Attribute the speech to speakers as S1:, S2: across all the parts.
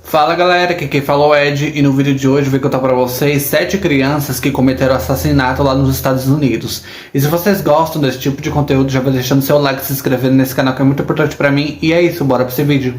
S1: Fala galera, aqui quem falou é Ed e no vídeo de hoje eu vou contar pra vocês 7 crianças que cometeram assassinato lá nos Estados Unidos. E se vocês gostam desse tipo de conteúdo, já vai deixando seu like e se inscrevendo nesse canal que é muito importante pra mim. E é isso, bora pra esse vídeo.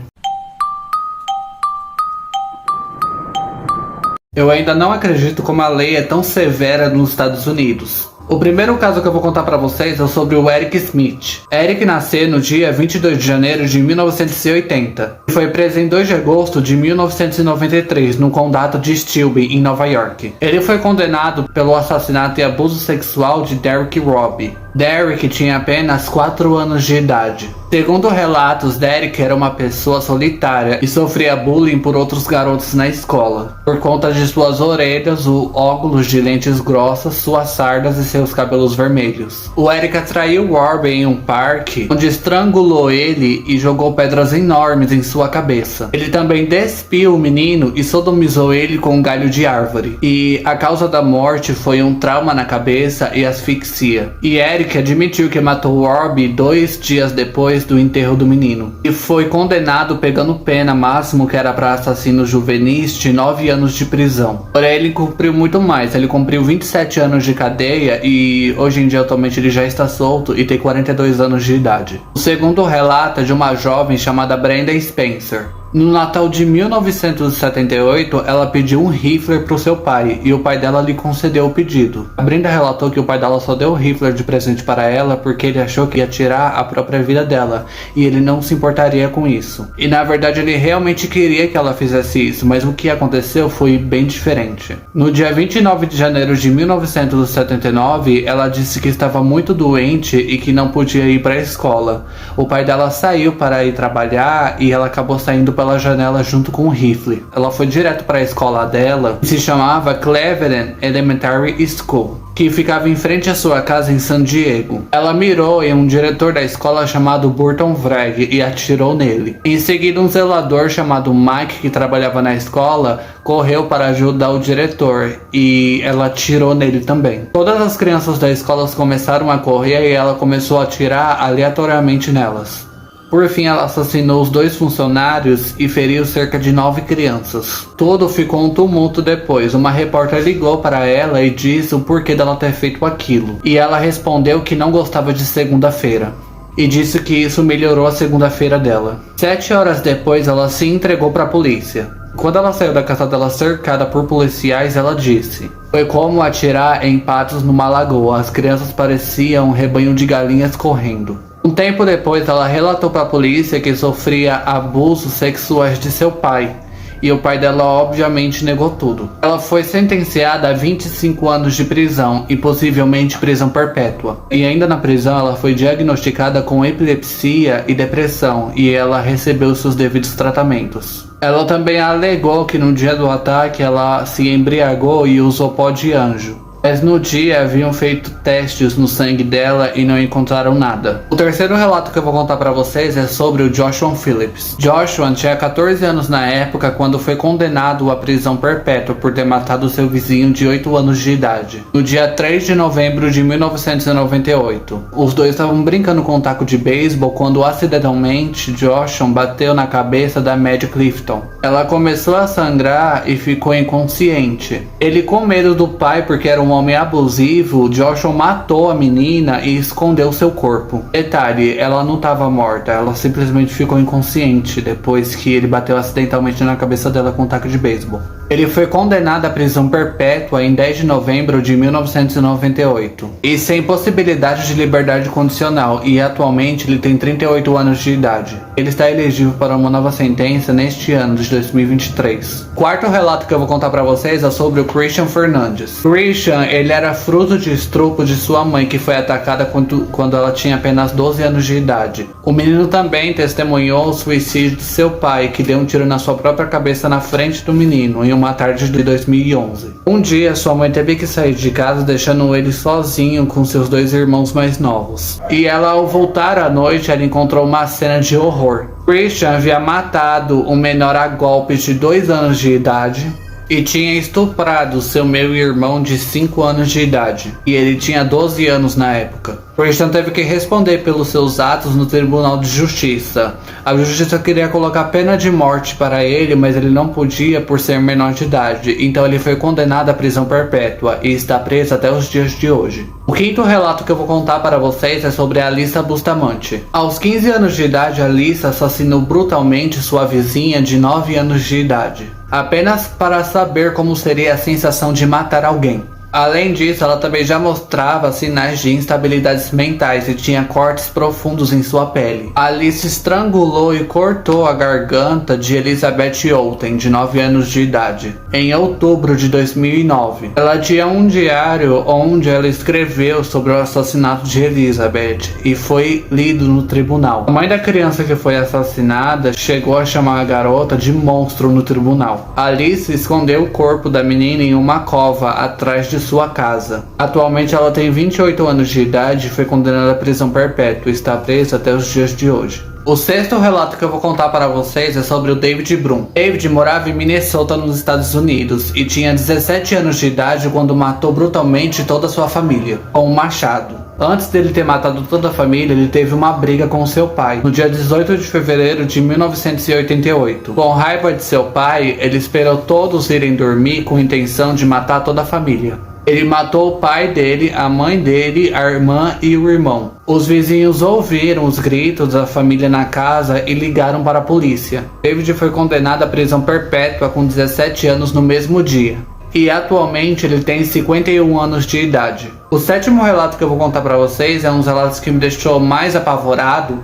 S1: Eu ainda não acredito como a lei é tão severa nos Estados Unidos. O primeiro caso que eu vou contar pra vocês é sobre o Eric Smith. Eric nasceu no dia 22 de janeiro de 1980 e foi preso em 2 de agosto de 1993 no condado de Shelby, em Nova York. Ele foi condenado pelo assassinato e abuso sexual de Derek Robb. Derek tinha apenas 4 anos de idade. Segundo relatos, Derek era uma pessoa solitária e sofria bullying por outros garotos na escola, por conta de suas orelhas, o óculos de lentes grossas, suas sardas e seus cabelos vermelhos. O Eric atraiu Robb em um parque, onde estrangulou ele e jogou pedras enormes em sua cabeça. Ele também despiu o menino e sodomizou ele com um galho de árvore. E a causa da morte foi um trauma na cabeça e asfixia. E Eric admitiu que matou Robb 2 dias depois do enterro do menino e foi condenado pegando pena máximo, que era para assassino juvenis, de 9 anos de prisão. Porém ele cumpriu muito mais, ele cumpriu 27 anos de cadeia e hoje em dia atualmente ele já está solto e tem 42 anos de idade. O segundo relato é de uma jovem chamada Brenda Spencer. No Natal de 1978, ela pediu um rifle para o seu pai e o pai dela lhe concedeu o pedido. A Brenda relatou que o pai dela só deu o rifle de presente para ela porque ele achou que ia tirar a própria vida dela e ele não se importaria com isso. E na verdade ele realmente queria que ela fizesse isso, mas o que aconteceu foi bem diferente. No dia 29 de janeiro de 1979, ela disse que estava muito doente e que não podia ir para a escola. O pai dela saiu para ir trabalhar e ela acabou saindo pela janela junto com o rifle. Ela foi direto para a escola dela, que se chamava Cleveland Elementary School, que ficava em frente à sua casa em San Diego. Ela mirou em um diretor da escola chamado Burton Vrag e atirou nele. Em seguida, um zelador chamado Mike, que trabalhava na escola, correu para ajudar o diretor e ela atirou nele também. Todas as crianças da escola começaram a correr e ela começou a atirar aleatoriamente nelas. Por fim, ela assassinou os 2 funcionários e feriu cerca de 9 crianças. Tudo ficou um tumulto depois. Uma repórter ligou para ela e disse o porquê dela ter feito aquilo. E ela respondeu que não gostava de segunda-feira. E disse que isso melhorou a segunda-feira dela. 7 horas depois, ela se entregou para a polícia. Quando ela saiu da casa dela cercada por policiais, ela disse: "Foi como atirar em patos numa lagoa. As crianças pareciam um rebanho de galinhas correndo." Um tempo depois, ela relatou para a polícia que sofria abusos sexuais de seu pai, e o pai dela obviamente negou tudo. Ela foi sentenciada a 25 anos de prisão e possivelmente prisão perpétua. E ainda na prisão, ela foi diagnosticada com epilepsia e depressão, e ela recebeu seus devidos tratamentos. Ela também alegou que no dia do ataque ela se embriagou e usou pó de anjo. Mas no dia haviam feito testes no sangue dela e não encontraram nada. O terceiro relato que eu vou contar pra vocês é sobre o Joshua Phillips. Joshua tinha 14 anos na época quando foi condenado à prisão perpétua por ter matado seu vizinho de 8 anos de idade. No dia 3 de novembro de 1998. Os dois estavam brincando com um taco de beisebol quando acidentalmente Joshua bateu na cabeça da Maddie Clifton. Ela começou a sangrar e ficou inconsciente. Ele, com medo do pai porque era um homem abusivo, Joshua matou a menina e escondeu seu corpo. Detalhe, ela não estava morta, ela simplesmente ficou inconsciente depois que ele bateu acidentalmente na cabeça dela com um taco de beisebol. Ele foi condenado à prisão perpétua em 10 de novembro de 1998 e sem possibilidade de liberdade condicional, e atualmente ele tem 38 anos de idade. Ele está elegível para uma nova sentença neste ano de 2023. Quarto relato que eu vou contar para vocês é sobre o Christian Fernandes. Christian, ele era fruto de estupro de sua mãe, que foi atacada quando ela tinha apenas 12 anos de idade. O menino também testemunhou o suicídio de seu pai, que deu um tiro na sua própria cabeça na frente do menino em uma tarde de 2011. Um dia, sua mãe teve que sair de casa, deixando ele sozinho com seus 2 irmãos mais novos. E ela, ao voltar à noite, ela encontrou uma cena de horror. Christian havia matado um menor a golpes de 2 anos de idade e tinha estuprado seu meio-irmão de 5 anos de idade, e ele tinha 12 anos na época. Christian teve que responder pelos seus atos no Tribunal de Justiça. A justiça queria colocar pena de morte para ele, mas ele não podia por ser menor de idade, então ele foi condenado à prisão perpétua e está preso até os dias de hoje. O quinto relato que eu vou contar para vocês é sobre Alyssa Bustamante. Aos 15 anos de idade, Alyssa assassinou brutalmente sua vizinha de 9 anos de idade, apenas para saber como seria a sensação de matar alguém. Além disso, ela também já mostrava sinais de instabilidades mentais e tinha cortes profundos em sua pele. Alice estrangulou e cortou a garganta de Elizabeth Outen, de 9 anos de idade, em outubro de 2009. Ela tinha um diário onde ela escreveu sobre o assassinato de Elizabeth e foi lido no tribunal. A mãe da criança que foi assassinada chegou a chamar a garota de monstro no tribunal. Alice escondeu o corpo da menina em uma cova atrás de sua casa. Atualmente ela tem 28 anos de idade e foi condenada à prisão perpétua e está presa até os dias de hoje. O sexto relato que eu vou contar para vocês é sobre o David Brum. David morava em Minnesota, nos Estados Unidos, e tinha 17 anos de idade quando matou brutalmente toda a sua família, com um machado. Antes dele ter matado toda a família, ele teve uma briga com seu pai, no dia 18 de fevereiro de 1988. Com raiva de seu pai, ele esperou todos irem dormir com a intenção de matar toda a família. Ele matou o pai dele, a mãe dele, a irmã e o irmão. Os vizinhos ouviram os gritos da família na casa e ligaram para a polícia. David foi condenado à prisão perpétua com 17 anos no mesmo dia. E atualmente ele tem 51 anos de idade. O sétimo relato que eu vou contar para vocês é um dos relatos que me deixou mais apavorado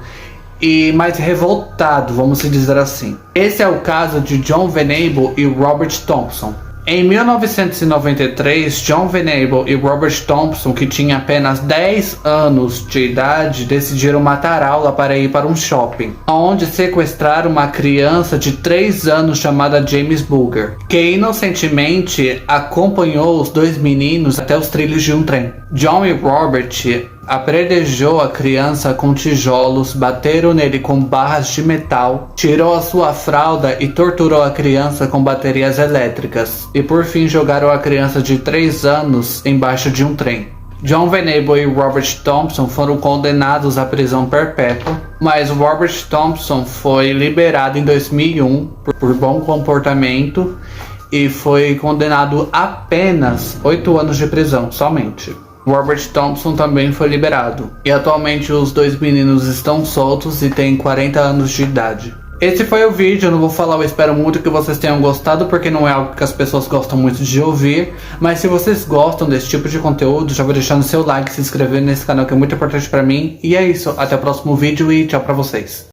S1: e mais revoltado, vamos dizer assim. Esse é o caso de John Venable e Robert Thompson. Em 1993, John Venable e Robert Thompson, que tinham apenas 10 anos de idade, decidiram matar aula para ir para um shopping, onde sequestraram uma criança de 3 anos chamada James Booger, que inocentemente acompanhou os dois meninos até os trilhos de um trem. John e Robert apredejou a criança com tijolos, bateram nele com barras de metal, tirou a sua fralda e torturou a criança com baterias elétricas. E por fim jogaram a criança de 3 anos embaixo de um trem. John Venable e Robert Thompson foram condenados à prisão perpétua, mas Robert Thompson foi liberado em 2001 por bom comportamento e foi condenado a apenas 8 anos de prisão somente. Robert Thompson também foi liberado, e atualmente os dois meninos estão soltos e têm 40 anos de idade. Esse foi o vídeo, eu não vou falar, eu espero muito que vocês tenham gostado, porque não é algo que as pessoas gostam muito de ouvir, mas se vocês gostam desse tipo de conteúdo, já vou deixando seu like, se inscrever nesse canal que é muito importante pra mim, e é isso, até o próximo vídeo e tchau pra vocês.